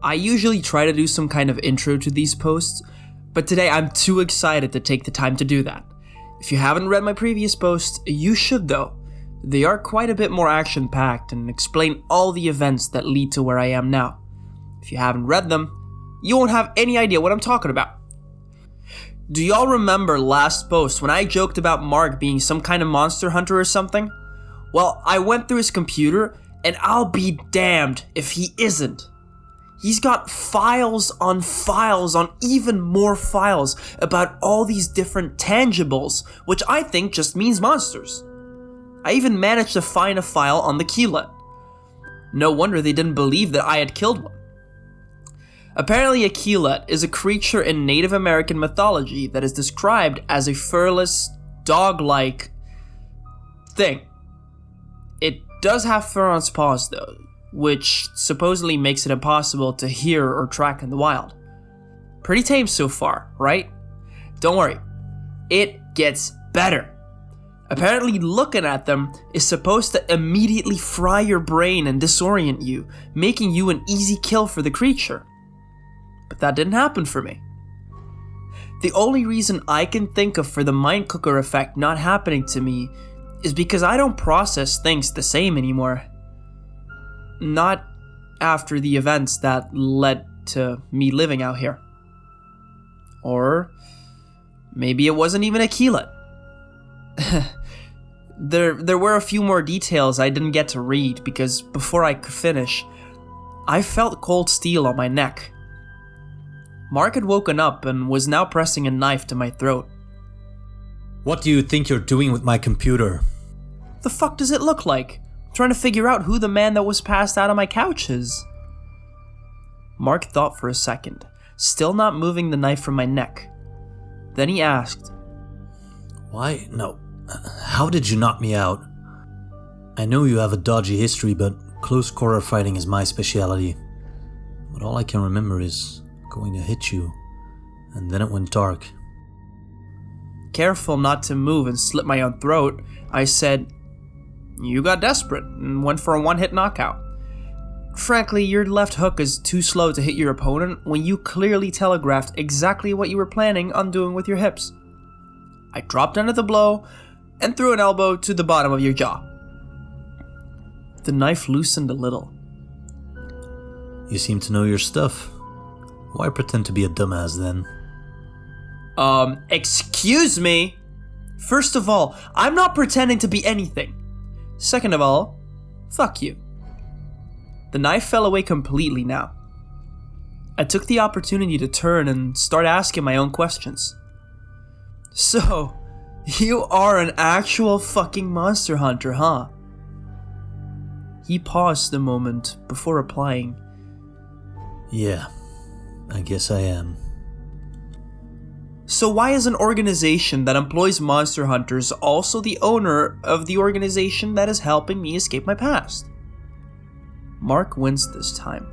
I usually try to do some kind of intro to these posts, but today I'm too excited to take the time to do that. If you haven't read my previous posts, you should though. They are quite a bit more action-packed and explain all the events that lead to where I am now. If you haven't read them, you won't have any idea what I'm talking about. Do y'all remember last post when I joked about Mark being some kind of monster hunter or something? Well, I went through his computer and I'll be damned if he isn't. He's got files on even more files about all these different tangibles, which I think just means monsters. I even managed to find a file on the keelet. No wonder they didn't believe that I had killed one. Apparently a keelet is a creature in Native American mythology that is described as a furless, dog-like thing. It does have fur on its paws though, which supposedly makes it impossible to hear or track in the wild. Pretty tame so far, right? Don't worry, it gets better. Apparently looking at them is supposed to immediately fry your brain and disorient you, making you an easy kill for the creature. But that didn't happen for me. The only reason I can think of for the mind cooker effect not happening to me is because I don't process things the same anymore. Not after the events that led to me living out here. Or maybe it wasn't even a keelet. There were a few more details I didn't get to read because before I could finish, I felt cold steel on my neck. Mark had woken up and was now pressing a knife to my throat. What do you think you're doing with my computer? The fuck does it look like? I'm trying to figure out who the man that was passed out on my couch is. Mark thought for a second, still not moving the knife from my neck. Then he asked, Why? No. How did you knock me out? I know you have a dodgy history, but close quarter fighting is my specialty. But all I can remember is going to hit you, and then it went dark. Careful not to move and slit my own throat, I said, You got desperate and went for a one-hit knockout. Frankly, your left hook is too slow to hit your opponent when you clearly telegraphed exactly what you were planning on doing with your hips. I dropped under the blow and threw an elbow to the bottom of your jaw. The knife loosened a little. You seem to know your stuff. Why pretend to be a dumbass then? Excuse me? First of all, I'm not pretending to be anything. Second of all, fuck you. The knife fell away completely now. I took the opportunity to turn and start asking my own questions. So, you are an actual fucking monster hunter, huh? He paused a moment before replying. Yeah, I guess I am. So why is an organization that employs monster hunters also the owner of the organization that is helping me escape my past? Mark winced this time.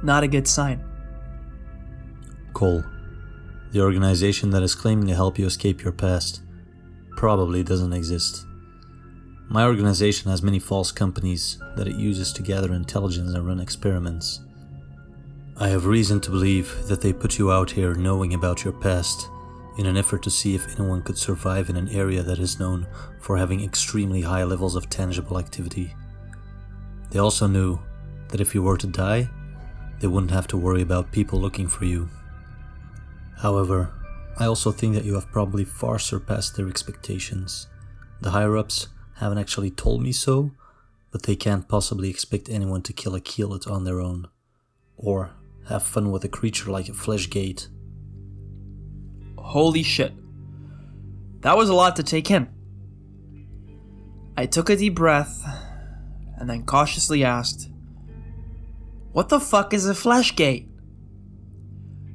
Not a good sign. Cole, the organization that is claiming to help you escape your past probably doesn't exist. My organization has many false companies that it uses to gather intelligence and run experiments. I have reason to believe that they put you out here knowing about your past in an effort to see if anyone could survive in an area that is known for having extremely high levels of tangible activity. They also knew that if you were to die, they wouldn't have to worry about people looking for you. However, I also think that you have probably far surpassed their expectations. The higher-ups haven't actually told me so, but they can't possibly expect anyone to kill a keelet on their own, or have fun with a creature like a fleshgate. Holy shit. That was a lot to take in. I took a deep breath and then cautiously asked, What the fuck is a fleshgate?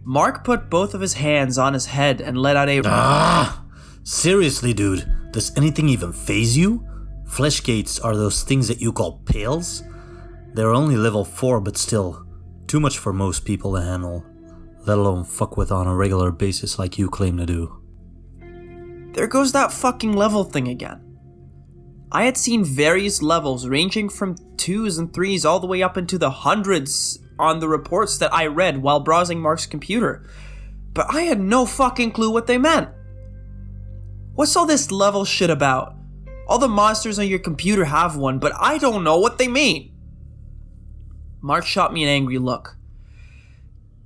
Mark put both of his hands on his head and let out a... Seriously, dude, does anything even faze you? Fleshgates are those things that you call pails? They're only level 4, but still, too much for most people to handle, let alone fuck with on a regular basis like you claim to do. There goes that fucking level thing again. I had seen various levels ranging from 2s and 3s all the way up into the hundreds on the reports that I read while browsing Mark's computer, but I had no fucking clue what they meant. What's all this level shit about? All the monsters on your computer have one, but I don't know what they mean. Mark shot me an angry look.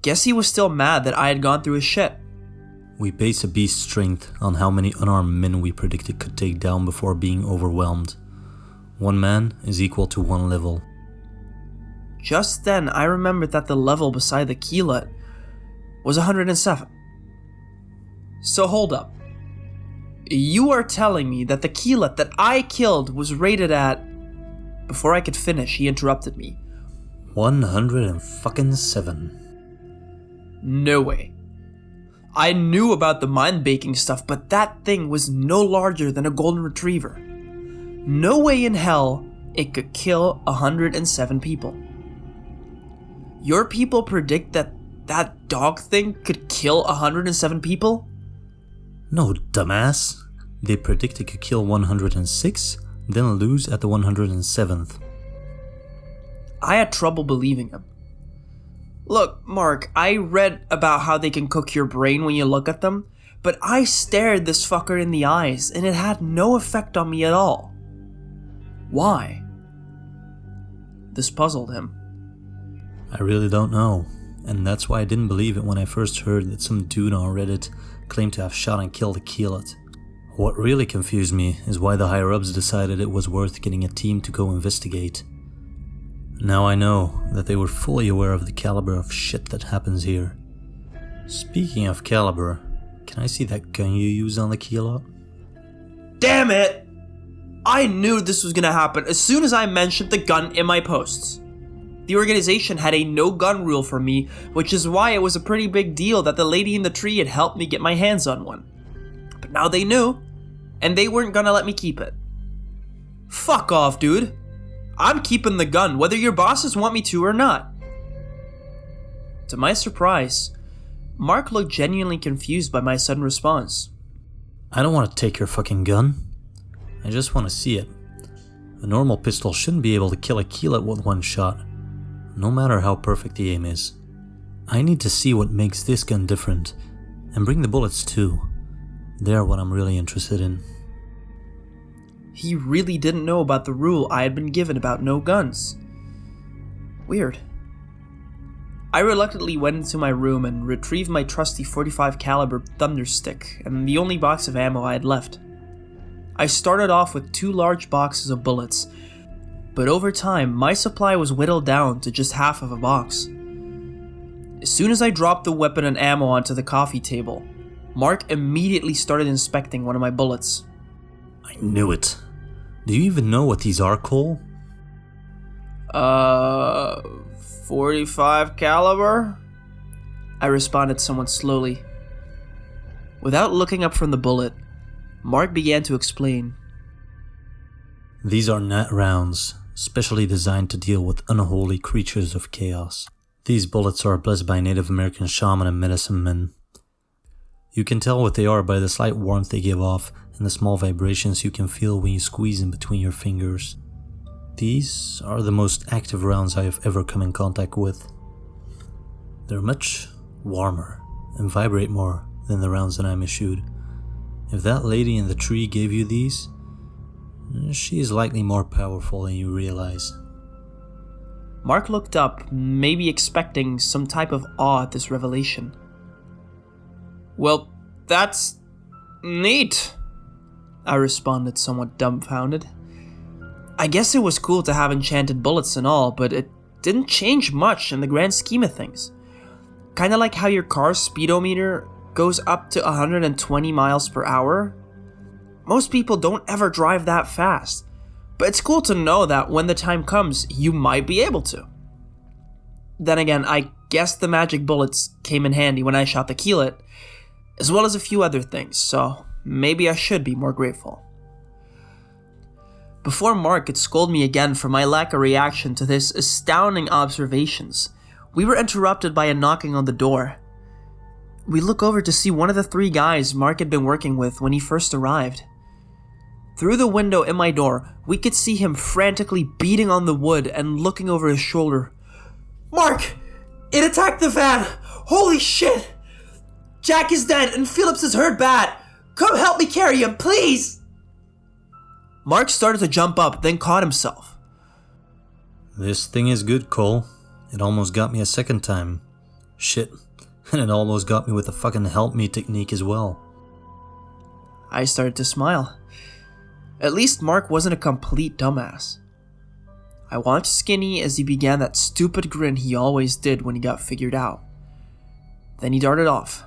Guess he was still mad that I had gone through his shit. We base a beast's strength on how many unarmed men we predicted could take down before being overwhelmed. 1 man is equal to 1 level. Just then, I remembered that the level beside the keyleth was 107. So hold up. You are telling me that the keyleth that I killed was rated at... Before I could finish, he interrupted me. 107. No way. I knew about the mind-baking stuff, but that thing was no larger than a golden retriever. No way in hell it could kill 107 people. Your people predict that that dog thing could kill 107 people? No, dumbass. They predict it could kill 106, then lose at the 107th. I had trouble believing him. Look, Mark, I read about how they can cook your brain when you look at them, but I stared this fucker in the eyes and it had no effect on me at all. Why? This puzzled him. I really don't know, and that's why I didn't believe it when I first heard that some dude on Reddit claimed to have shot and killed a keyleth. What really confused me is why the higher-ups decided it was worth getting a team to go investigate. Now I know that they were fully aware of the caliber of shit that happens here. Speaking of caliber, can I see that gun you used on the keyleth? Damn it! I knew this was gonna happen as soon as I mentioned the gun in my posts. The organization had a no-gun rule for me, which is why it was a pretty big deal that the lady in the tree had helped me get my hands on one. But now they knew, and they weren't gonna let me keep it. Fuck off, dude. I'm keeping the gun, whether your bosses want me to or not. To my surprise, Mark looked genuinely confused by my sudden response. I don't want to take your fucking gun. I just want to see it. A normal pistol shouldn't be able to kill a keyleth with 1 shot, no matter how perfect the aim is. I need to see what makes this gun different, and bring the bullets too. They're what I'm really interested in. He really didn't know about the rule I had been given about no guns. Weird. I reluctantly went into my room and retrieved my trusty .45 caliber thunderstick and the only box of ammo I had left. I started off with 2 large boxes of bullets, but over time my supply was whittled down to just half of a box. As soon as I dropped the weapon and ammo onto the coffee table, Mark immediately started inspecting one of my bullets. I knew it. Do you even know what these are, Cole? 45 caliber? I responded somewhat slowly. Without looking up from the bullet, Mark began to explain. These are net rounds, specially designed to deal with unholy creatures of chaos. These bullets are blessed by Native American shaman and medicine men. You can tell what they are by the slight warmth they give off and the small vibrations you can feel when you squeeze in between your fingers. These are the most active rounds I have ever come in contact with. They're much warmer and vibrate more than the rounds that I'm issued. If that lady in the tree gave you these, she is likely more powerful than you realize. Mark looked up, maybe expecting some type of awe at this revelation. Well, that's neat, I responded, somewhat dumbfounded. I guess it was cool to have enchanted bullets and all, but it didn't change much in the grand scheme of things. Kinda like how your car's speedometer goes up to 120 miles per hour. Most people don't ever drive that fast, but it's cool to know that when the time comes, you might be able to. Then again, I guess the magic bullets came in handy when I shot the keyleth, as well as a few other things, so maybe I should be more grateful. Before Mark could scold me again for my lack of reaction to this astounding observations, we were interrupted by a knocking on the door. We look over to see one of the 3 guys Mark had been working with when he first arrived. Through the window in my door, we could see him frantically beating on the wood and looking over his shoulder. "Mark! It attacked the van! Holy shit! Jack is dead and Phillips is hurt bad! Come help me carry him, please!" Mark started to jump up, then caught himself. This thing is good, Cole. It almost got me a second time. Shit. And it almost got me with the fucking help me technique as well. I started to smile. At least Mark wasn't a complete dumbass. I watched Skinny as he began that stupid grin he always did when he got figured out. Then he darted off.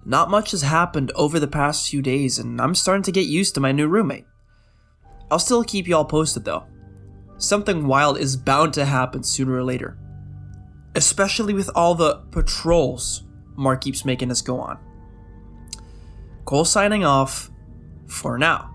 Not much has happened over the past few days, and I'm starting to get used to my new roommate. I'll still keep y'all posted though. Something wild is bound to happen sooner or later. Especially with all the patrols Mark keeps making us go on. Cole signing off for now.